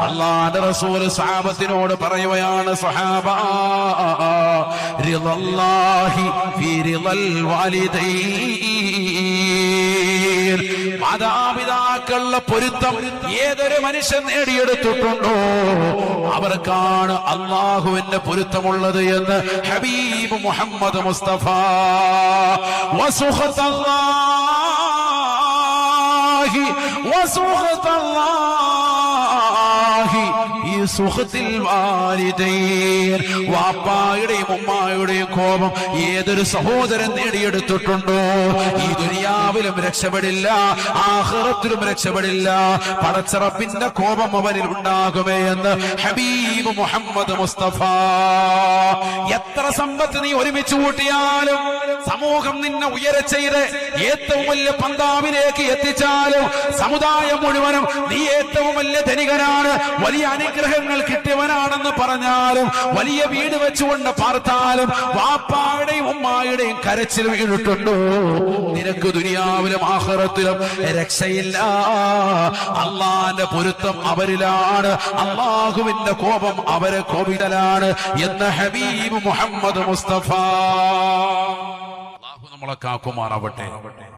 അല്ലാഹുവിന്റെ റസൂൽ സഹാബത്തിനോട് പറയുകയാണ്, സഹാബ റിളല്ലാഹി ഫീ റിളൽ വാലിദൈൻ, മാതാപിതാക്കളുടെ പൊരുത്തം ഏതൊരു മനുഷ്യൻ നേടിയെടുത്തിട്ടുണ്ടോ അവർക്കാണ് അല്ലാഹുവിന്റെ പൊരുത്തമുള്ളത് എന്ന് ഹബീബ് മുഹമ്മദ് മുസ്തഫ. വസുഖത്തല്ലാഹി വസുഖത്തല്ലാഹി ഈ സുഖത്തിൽ വാലിദൈൻ, വാപ്പായുടെയും ഉമ്മായുടെയും കോപം ഏതൊരു സഹോദരൻ നേടിയെടുത്തിട്ടുണ്ടോ ഈ ദുനിയാവിലും രക്ഷപ്പെടില്ല, ആഖിറത്തിലും രക്ഷപ്പെടില്ല. പടച്ചറപ്പിന്റെ കോപം അവനിൽ ഉണ്ടാകുമേ എന്ന് ഹബീബ് മുഹമ്മദ് മുസ്തഫ. എത്ര സമ്പത്ത് നീ ഒരുമിച്ച് കൂട്ടിയാലും, സമൂഹം നിന്നെ ഉയരെ ചെയ്ത് ഏറ്റവും വലിയ പന്താവിലേക്ക് എത്തിച്ചാലും, സമുദായം മുഴുവനും നീ ഏറ്റവും വലിയ ധനികനാണ്, വലിയ അനുഗ്രഹങ്ങൾ കിട്ടിയവനാണെന്ന് പറഞ്ഞാലും, വലിയ വീട് വെച്ചുകൊണ്ട് പാർത്താലും, വാപ്പായുടെയും ഉമ്മായുടെയും കരച്ചിൽ വീണിട്ടുണ്ടോ നിനക്ക് ദുനിയാവിലും ആഖിറത്തിലും രക്ഷയില്ല. അള്ളാന്റെ പൊരുത്തം അവരിലാണ്, അള്ളാഹുവിന്റെ കോപം അവരെ കോപിടലാണ് എന്ന് ഹബീബ് മുഹമ്മദ് മുസ്തഫ. അള്ളാഹു നമ്മളെ കാക്കുമാറാവട്ടെ.